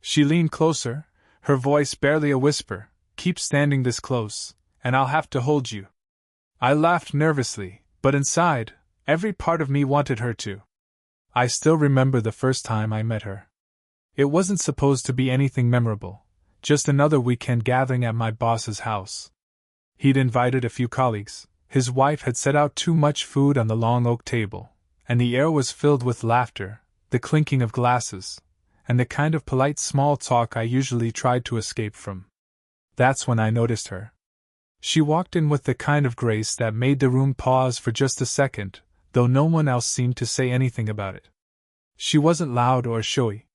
She leaned closer, her voice barely a whisper. "Keep standing this close, and I'll have to hold you." I laughed nervously, but inside, every part of me wanted her to. I still remember the first time I met her. It wasn't supposed to be anything memorable, just another weekend gathering at my boss's house. He'd invited a few colleagues, his wife had set out too much food on the long oak table, and the air was filled with laughter, the clinking of glasses, and the kind of polite small talk I usually tried to escape from. That's when I noticed her. She walked in with the kind of grace that made the room pause for just a second, though no one else seemed to say anything about it. She wasn't loud or showy.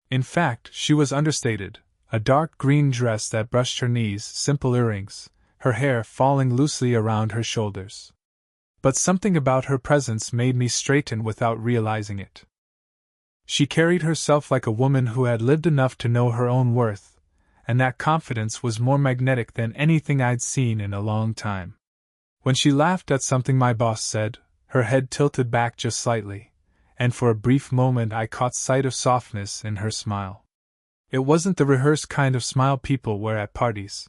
In fact, she was understated, a dark green dress that brushed her knees, simple earrings, her hair falling loosely around her shoulders. But something about her presence made me straighten without realizing it. She carried herself like a woman who had lived enough to know her own worth, and that confidence was more magnetic than anything I'd seen in a long time. When she laughed at something my boss said, her head tilted back just slightly, and for a brief moment I caught sight of softness in her smile. It wasn't the rehearsed kind of smile people wear at parties.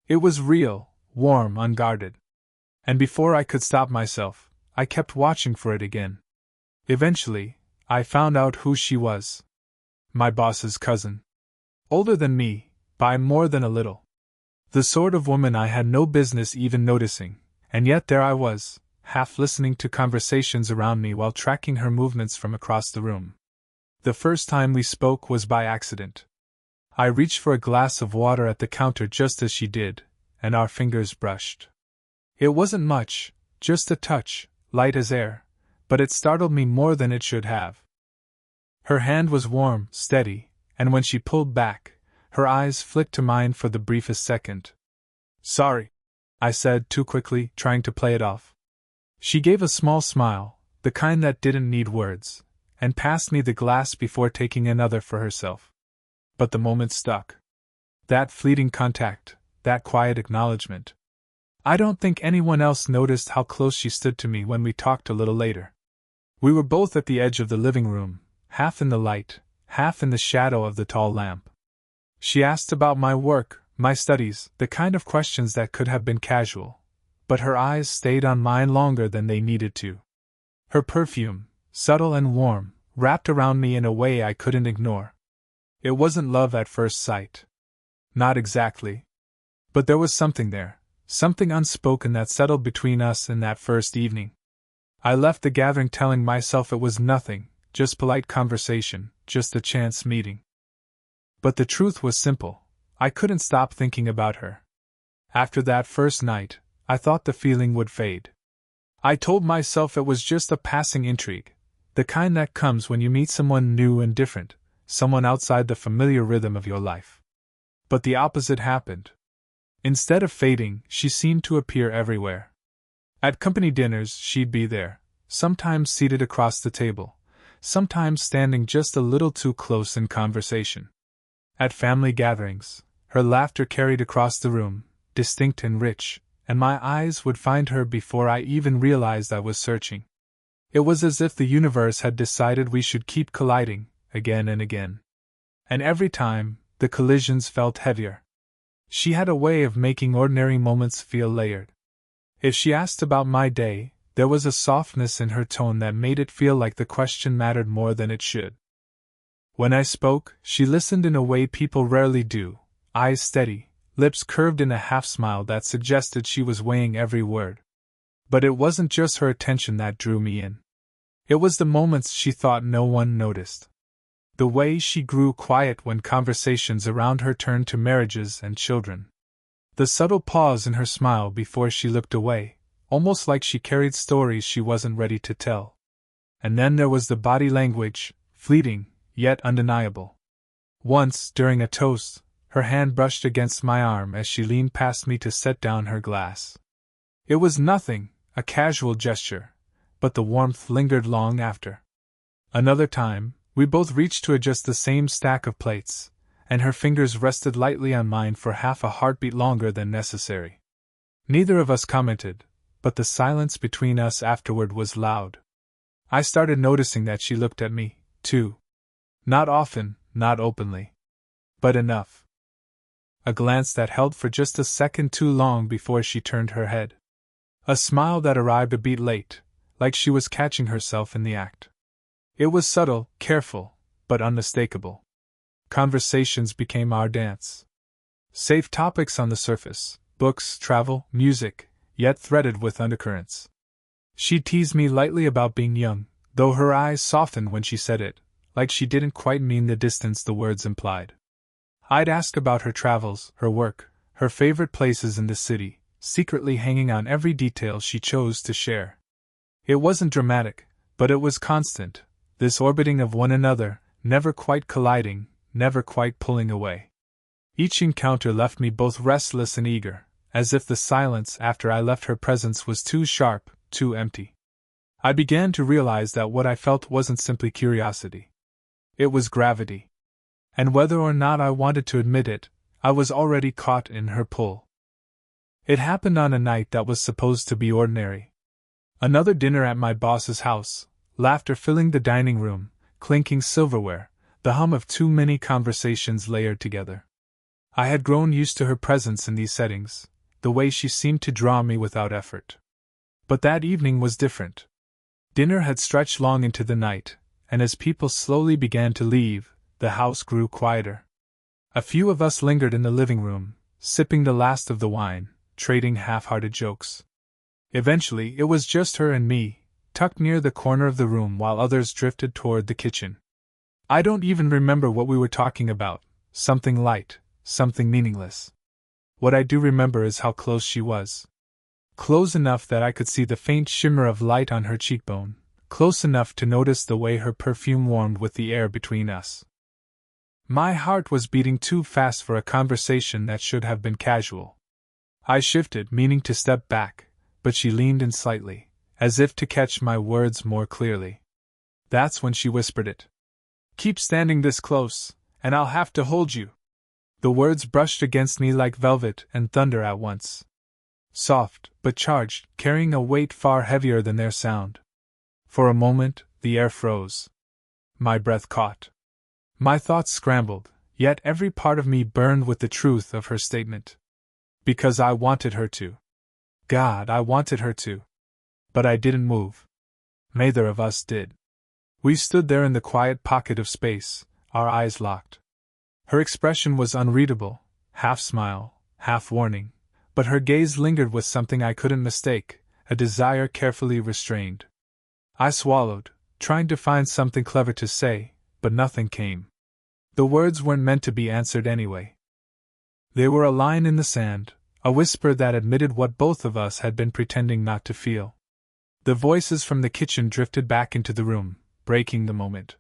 It was real, warm, unguarded. And before I could stop myself, I kept watching for it again. Eventually, I found out who she was. My boss's cousin. Older than me, by more than a little. The sort of woman I had no business even noticing, and yet there I was, half listening to conversations around me while tracking her movements from across the room. The first time we spoke was by accident. I reached for a glass of water at the counter just as she did, and our fingers brushed. It wasn't much, just a touch, light as air, but it startled me more than it should have. Her hand was warm, steady, and when she pulled back, her eyes flicked to mine for the briefest second. "Sorry," I said too quickly, trying to play it off. She gave a small smile, the kind that didn't need words, and passed me the glass before taking another for herself. But the moment stuck. That fleeting contact, that quiet acknowledgement. I don't think anyone else noticed how close she stood to me when we talked a little later. We were both at the edge of the living room, half in the light, half in the shadow of the tall lamp. She asked about my work, my studies, the kind of questions that could have been casual, but her eyes stayed on mine longer than they needed to. Her perfume, subtle and warm, wrapped around me in a way I couldn't ignore. It wasn't love at first sight. Not exactly. But there was something there, something unspoken that settled between us in that first evening. I left the gathering telling myself it was nothing, just polite conversation, just a chance meeting. But the truth was simple. I couldn't stop thinking about her. After that first night, I thought the feeling would fade. I told myself it was just a passing intrigue, the kind that comes when you meet someone new and different, someone outside the familiar rhythm of your life. But the opposite happened. Instead of fading, she seemed to appear everywhere. At company dinners, she'd be there, sometimes seated across the table, sometimes standing just a little too close in conversation. At family gatherings, her laughter carried across the room, distinct and rich, and my eyes would find her before I even realized I was searching. It was as if the universe had decided we should keep colliding, again and again. And every time, the collisions felt heavier. She had a way of making ordinary moments feel layered. If she asked about my day, there was a softness in her tone that made it feel like the question mattered more than it should. When I spoke, she listened in a way people rarely do, eyes steady, lips curved in a half-smile that suggested she was weighing every word. But it wasn't just her attention that drew me in. It was the moments she thought no one noticed. The way she grew quiet when conversations around her turned to marriages and children. The subtle pause in her smile before she looked away, almost like she carried stories she wasn't ready to tell. And then there was the body language, fleeting, yet undeniable. Once, during a toast, her hand brushed against my arm as she leaned past me to set down her glass. It was nothing, a casual gesture, but the warmth lingered long after. Another time, we both reached to adjust the same stack of plates, and her fingers rested lightly on mine for half a heartbeat longer than necessary. Neither of us commented, but the silence between us afterward was loud. I started noticing that she looked at me, too. Not often, not openly. But enough. A glance that held for just a second too long before she turned her head. A smile that arrived a beat late, like she was catching herself in the act. It was subtle, careful, but unmistakable. Conversations became our dance. Safe topics on the surface, books, travel, music, yet threaded with undercurrents. She teased me lightly about being young, though her eyes softened when she said it, like she didn't quite mean the distance the words implied. I'd ask about her travels, her work, her favorite places in the city, secretly hanging on every detail she chose to share. It wasn't dramatic, but it was constant, this orbiting of one another, never quite colliding, never quite pulling away. Each encounter left me both restless and eager, as if the silence after I left her presence was too sharp, too empty. I began to realize that what I felt wasn't simply curiosity. It was gravity. And whether or not I wanted to admit it, I was already caught in her pull. It happened on a night that was supposed to be ordinary. Another dinner at my boss's house, laughter filling the dining room, clinking silverware, the hum of too many conversations layered together. I had grown used to her presence in these settings, the way she seemed to draw me without effort. But that evening was different. Dinner had stretched long into the night, and as people slowly began to leave, the house grew quieter. A few of us lingered in the living room, sipping the last of the wine, trading half-hearted jokes. Eventually, it was just her and me, tucked near the corner of the room while others drifted toward the kitchen. I don't even remember what we were talking about, something light, something meaningless. What I do remember is how close she was. Close enough that I could see the faint shimmer of light on her cheekbone, close enough to notice the way her perfume warmed with the air between us. My heart was beating too fast for a conversation that should have been casual. I shifted, meaning to step back, but she leaned in slightly, as if to catch my words more clearly. That's when she whispered it. "Keep standing this close, and I'll have to hold you." The words brushed against me like velvet and thunder at once. Soft, but charged, carrying a weight far heavier than their sound. For a moment, the air froze. My breath caught. My thoughts scrambled, yet every part of me burned with the truth of her statement. Because I wanted her to. God, I wanted her to. But I didn't move. Neither of us did. We stood there in the quiet pocket of space, our eyes locked. Her expression was unreadable, half smile, half warning, but her gaze lingered with something I couldn't mistake, a desire carefully restrained. I swallowed, trying to find something clever to say, but nothing came. The words weren't meant to be answered anyway. They were a line in the sand, a whisper that admitted what both of us had been pretending not to feel. The voices from the kitchen drifted back into the room, breaking the moment.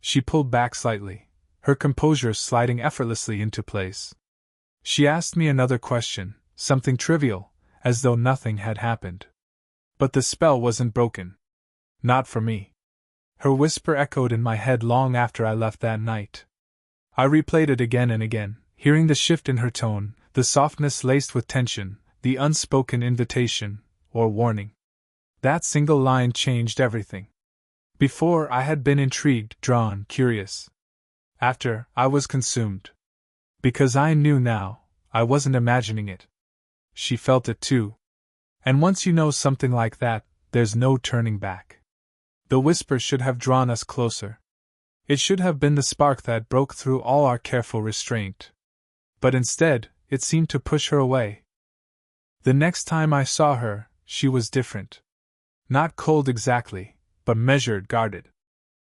She pulled back slightly, her composure sliding effortlessly into place. She asked me another question, something trivial, as though nothing had happened. But the spell wasn't broken. Not for me. Her whisper echoed in my head long after I left that night. I replayed it again and again, hearing the shift in her tone, the softness laced with tension, the unspoken invitation, or warning. That single line changed everything. Before, I had been intrigued, drawn, curious. After, I was consumed. Because I knew now, I wasn't imagining it. She felt it too. And once you know something like that, there's no turning back. The whisper should have drawn us closer. It should have been the spark that broke through all our careful restraint. But instead, it seemed to push her away. The next time I saw her, she was different. Not cold exactly, but measured, guarded.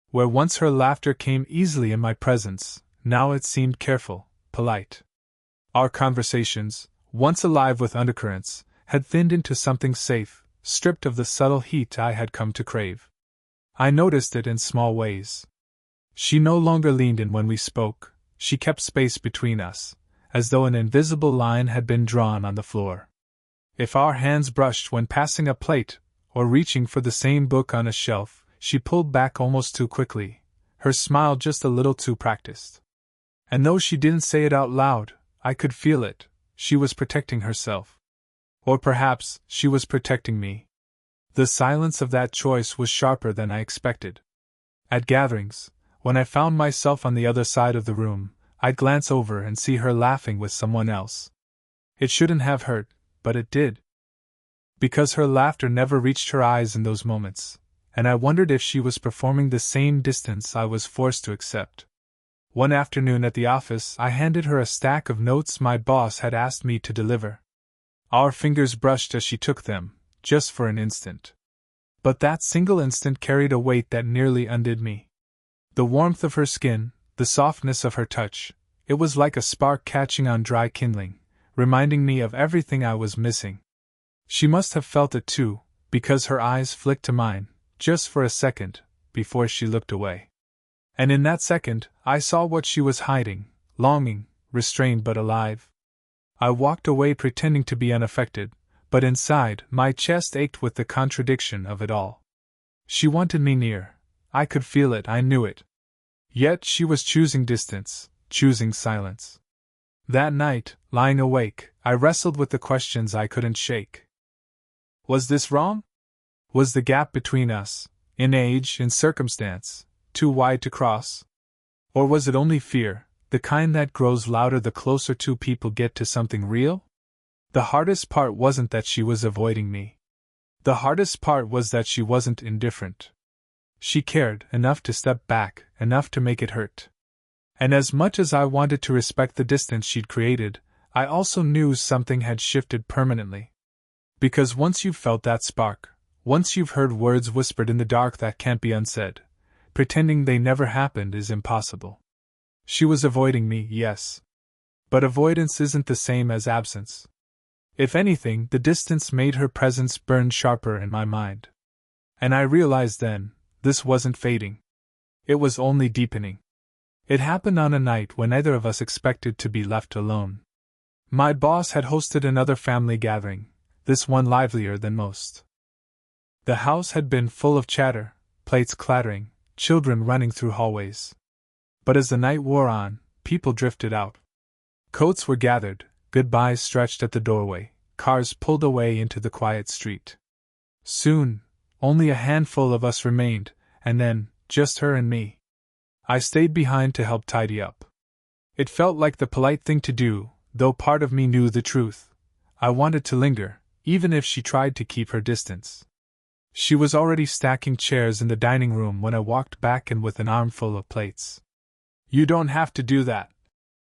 Where once her laughter came easily in my presence, now it seemed careful, polite. Our conversations, once alive with undercurrents, had thinned into something safe, stripped of the subtle heat I had come to crave. I noticed it in small ways. She no longer leaned in when we spoke, she kept space between us, as though an invisible line had been drawn on the floor. If our hands brushed when passing a plate, or reaching for the same book on a shelf, she pulled back almost too quickly, her smile just a little too practiced. And though she didn't say it out loud, I could feel it, she was protecting herself. Or perhaps, she was protecting me. The silence of that choice was sharper than I expected. At gatherings, when I found myself on the other side of the room, I'd glance over and see her laughing with someone else. It shouldn't have hurt, but it did. Because her laughter never reached her eyes in those moments, and I wondered if she was performing the same distance I was forced to accept. One afternoon at the office, I handed her a stack of notes my boss had asked me to deliver. Our fingers brushed as she took them, just for an instant. But that single instant carried a weight that nearly undid me. The warmth of her skin, the softness of her touch, it was like a spark catching on dry kindling, reminding me of everything I was missing. She must have felt it too, because her eyes flicked to mine, just for a second, before she looked away. And in that second, I saw what she was hiding, longing, restrained but alive. I walked away pretending to be unaffected, but inside, my chest ached with the contradiction of it all. She wanted me near. I could feel it, I knew it. Yet she was choosing distance, choosing silence. That night, lying awake, I wrestled with the questions I couldn't shake. Was this wrong? Was the gap between us, in age, in circumstance, too wide to cross? Or was it only fear, the kind that grows louder the closer two people get to something real? The hardest part wasn't that she was avoiding me. The hardest part was that she wasn't indifferent. She cared enough to step back, enough to make it hurt. And as much as I wanted to respect the distance she'd created, I also knew something had shifted permanently. Because once you've felt that spark, once you've heard words whispered in the dark that can't be unsaid, pretending they never happened is impossible. She was avoiding me, yes. But avoidance isn't the same as absence. If anything, the distance made her presence burn sharper in my mind. And I realized then, this wasn't fading. It was only deepening. It happened on a night when neither of us expected to be left alone. My boss had hosted another family gathering, this one livelier than most. The house had been full of chatter, plates clattering, children running through hallways. But as the night wore on, people drifted out. Coats were gathered, goodbyes stretched at the doorway, cars pulled away into the quiet street. Soon, only a handful of us remained, and then, just her and me. I stayed behind to help tidy up. It felt like the polite thing to do, though part of me knew the truth. I wanted to linger, even if she tried to keep her distance. She was already stacking chairs in the dining room when I walked back in with an armful of plates. "You don't have to do that,"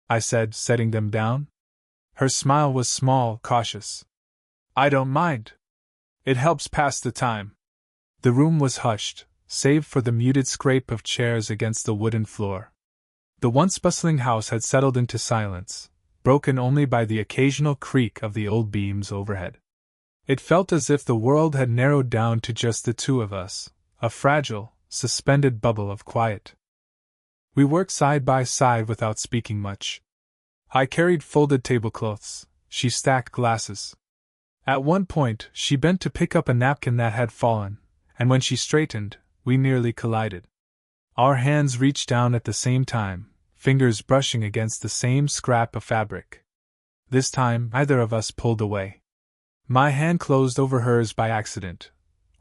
I said, setting them down. Her smile was small, cautious. "I don't mind. It helps pass the time." The room was hushed, save for the muted scrape of chairs against the wooden floor. The once bustling house had settled into silence, broken only by the occasional creak of the old beams overhead. It felt as if the world had narrowed down to just the two of us, a fragile, suspended bubble of quiet. We worked side by side without speaking much. I carried folded tablecloths, she stacked glasses. At one point, she bent to pick up a napkin that had fallen, and when she straightened, we nearly collided. Our hands reached down at the same time, fingers brushing against the same scrap of fabric. This time, neither of us pulled away. My hand closed over hers by accident,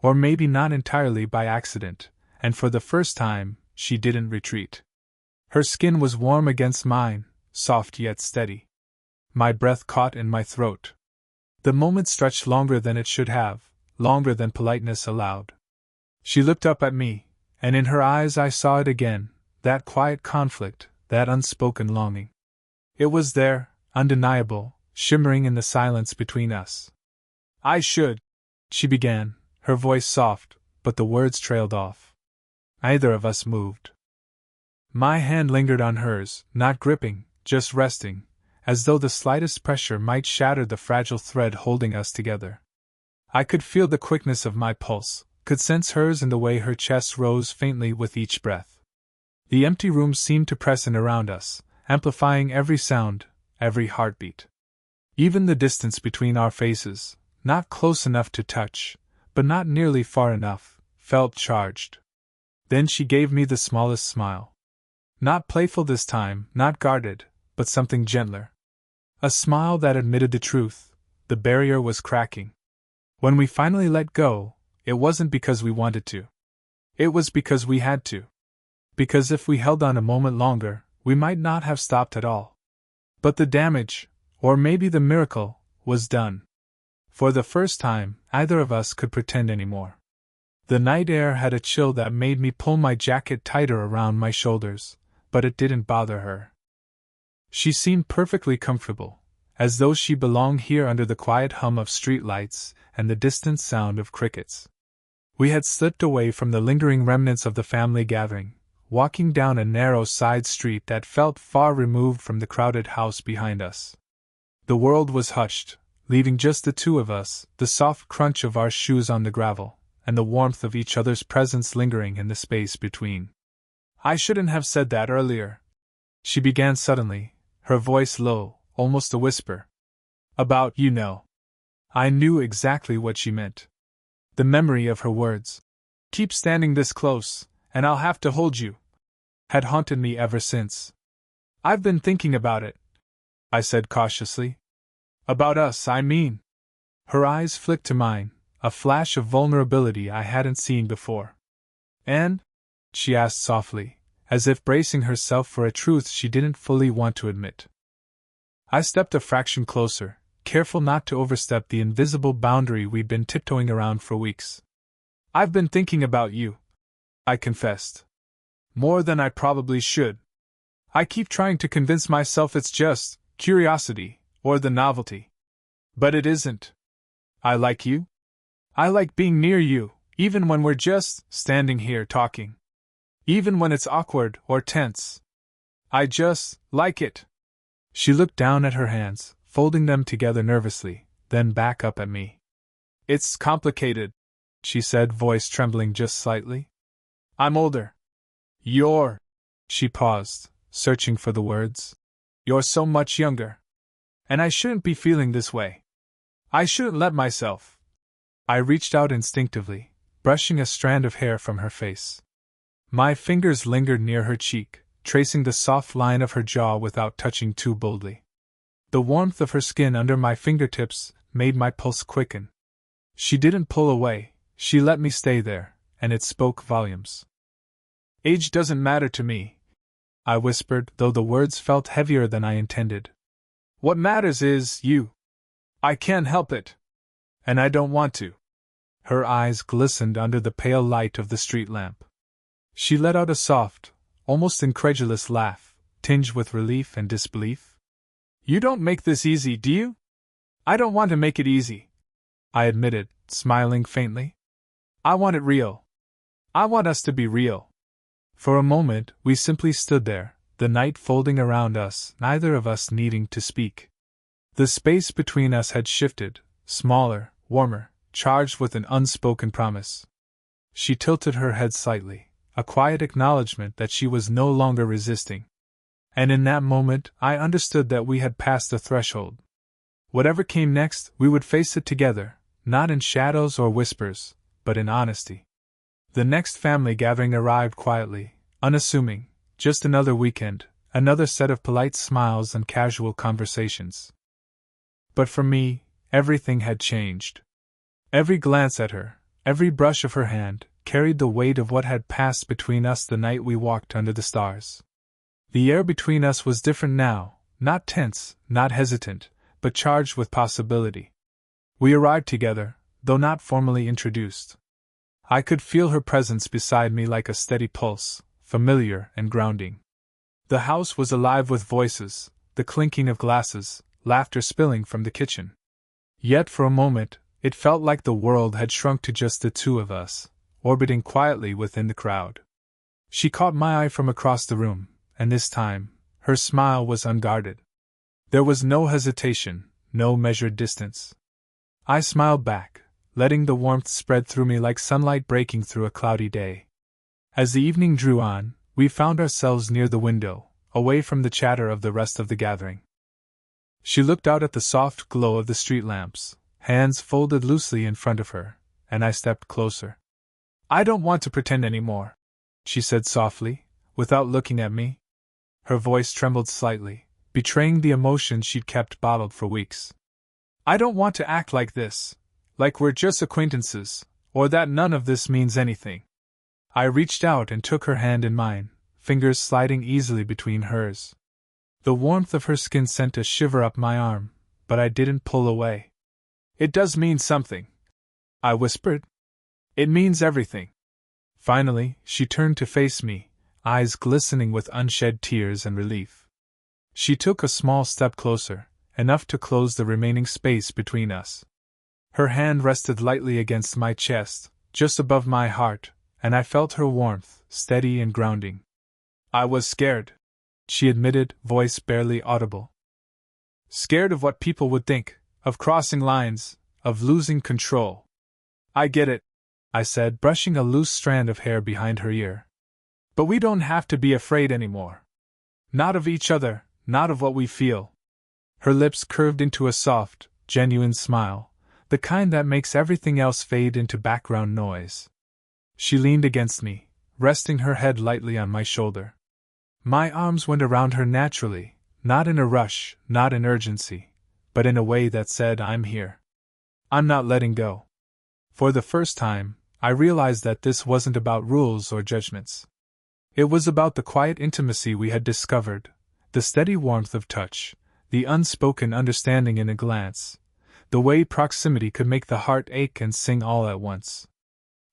or maybe not entirely by accident, and for the first time, she didn't retreat. Her skin was warm against mine, soft yet steady. My breath caught in my throat. The moment stretched longer than it should have, longer than politeness allowed. She looked up at me, and in her eyes I saw it again, that quiet conflict, that unspoken longing. It was there, undeniable, shimmering in the silence between us. "I should," she began, her voice soft, but the words trailed off. Neither of us moved. My hand lingered on hers, not gripping, just resting, as though the slightest pressure might shatter the fragile thread holding us together. I could feel the quickness of my pulse, could sense hers in the way her chest rose faintly with each breath. The empty room seemed to press in around us, amplifying every sound, every heartbeat. Even the distance between our faces, not close enough to touch, but not nearly far enough, felt charged. Then she gave me the smallest smile. Not playful this time, not guarded, but something gentler. A smile that admitted the truth, the barrier was cracking. When we finally let go, it wasn't because we wanted to. It was because we had to. Because if we held on a moment longer, we might not have stopped at all. But the damage, or maybe the miracle, was done. For the first time, neither of us could pretend anymore. The night air had a chill that made me pull my jacket tighter around my shoulders, but it didn't bother her. She seemed perfectly comfortable, as though she belonged here under the quiet hum of streetlights and the distant sound of crickets. We had slipped away from the lingering remnants of the family gathering, walking down a narrow side street that felt far removed from the crowded house behind us. The world was hushed, leaving just the two of us, the soft crunch of our shoes on the gravel, and the warmth of each other's presence lingering in the space between. "I shouldn't have said that earlier," she began suddenly, her voice low, almost a whisper. "About, you know." I knew exactly what she meant. The memory of her words, "Keep standing this close, and I'll have to hold you," had haunted me ever since. "I've been thinking about it," I said cautiously. "About us, I mean." Her eyes flicked to mine, a flash of vulnerability I hadn't seen before. "And?" she asked softly, as if bracing herself for a truth she didn't fully want to admit. I stepped a fraction closer, careful not to overstep the invisible boundary we'd been tiptoeing around for weeks. "I've been thinking about you," I confessed. "More than I probably should. I keep trying to convince myself it's just curiosity, or the novelty. But it isn't. I like you. I like being near you, even when we're just standing here talking. Even when it's awkward or tense. I just like it." She looked down at her hands, folding them together nervously, then back up at me. "It's complicated," she said, voice trembling just slightly. "I'm older. You're..." She paused, searching for the words. "You're so much younger. And I shouldn't be feeling this way. I shouldn't let myself." I reached out instinctively, brushing a strand of hair from her face. My fingers lingered near her cheek, tracing the soft line of her jaw without touching too boldly. The warmth of her skin under my fingertips made my pulse quicken. She didn't pull away, she let me stay there, and it spoke volumes. "Age doesn't matter to me," I whispered, though the words felt heavier than I intended. "What matters is you. I can't help it. And I don't want to." Her eyes glistened under the pale light of the street lamp. She let out a soft, almost incredulous laugh, tinged with relief and disbelief. "You don't make this easy, do you?" "I don't want to make it easy," I admitted, smiling faintly. "I want it real. I want us to be real." For a moment, we simply stood there, the night folding around us, neither of us needing to speak. The space between us had shifted, smaller, warmer, charged with an unspoken promise. She tilted her head slightly, a quiet acknowledgement that she was no longer resisting. And in that moment, I understood that we had passed a threshold. Whatever came next, we would face it together, not in shadows or whispers, but in honesty. The next family gathering arrived quietly, unassuming, just another weekend, another set of polite smiles and casual conversations. But for me, everything had changed. Every glance at her, every brush of her hand, carried the weight of what had passed between us the night we walked under the stars. The air between us was different now, not tense, not hesitant, but charged with possibility. We arrived together, though not formally introduced. I could feel her presence beside me like a steady pulse, familiar and grounding. The house was alive with voices, the clinking of glasses, laughter spilling from the kitchen. Yet for a moment, it felt like the world had shrunk to just the two of us, orbiting quietly within the crowd. She caught my eye from across the room, and this time, her smile was unguarded. There was no hesitation, no measured distance. I smiled back, letting the warmth spread through me like sunlight breaking through a cloudy day. As the evening drew on, we found ourselves near the window, away from the chatter of the rest of the gathering. She looked out at the soft glow of the street lamps, hands folded loosely in front of her, and I stepped closer. "I don't want to pretend anymore," she said softly, without looking at me. Her voice trembled slightly, betraying the emotion she'd kept bottled for weeks. "I don't want to act like this, like we're just acquaintances, or that none of this means anything." I reached out and took her hand in mine, fingers sliding easily between hers. The warmth of her skin sent a shiver up my arm, but I didn't pull away. "It does mean something," I whispered. "It means everything." Finally, she turned to face me, eyes glistening with unshed tears and relief. She took a small step closer, enough to close the remaining space between us. Her hand rested lightly against my chest, just above my heart, and I felt her warmth, steady and grounding. "I was scared," she admitted, voice barely audible. "Scared of what people would think, of crossing lines, of losing control." "I get it," I said, brushing a loose strand of hair behind her ear. "But we don't have to be afraid anymore. Not of each other, not of what we feel." Her lips curved into a soft, genuine smile, the kind that makes everything else fade into background noise. She leaned against me, resting her head lightly on my shoulder. My arms went around her naturally, not in a rush, not in urgency, but in a way that said, "I'm here. I'm not letting go." For the first time, I realized that this wasn't about rules or judgments. It was about the quiet intimacy we had discovered, the steady warmth of touch, the unspoken understanding in a glance, the way proximity could make the heart ache and sing all at once.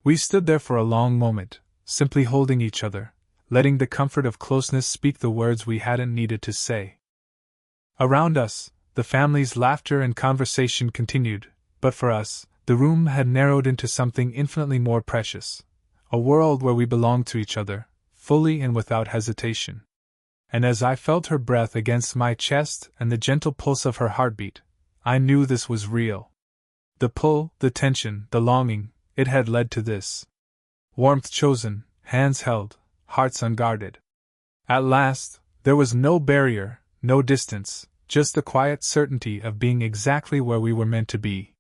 We stood there for a long moment, simply holding each other, letting the comfort of closeness speak the words we hadn't needed to say. Around us, the family's laughter and conversation continued, but for us, the room had narrowed into something infinitely more precious, a world where we belonged to each other, fully and without hesitation. And as I felt her breath against my chest and the gentle pulse of her heartbeat, I knew this was real. The pull, the tension, the longing, it had led to this. Warmth chosen, hands held, hearts unguarded. At last, there was no barrier, no distance, just the quiet certainty of being exactly where we were meant to be.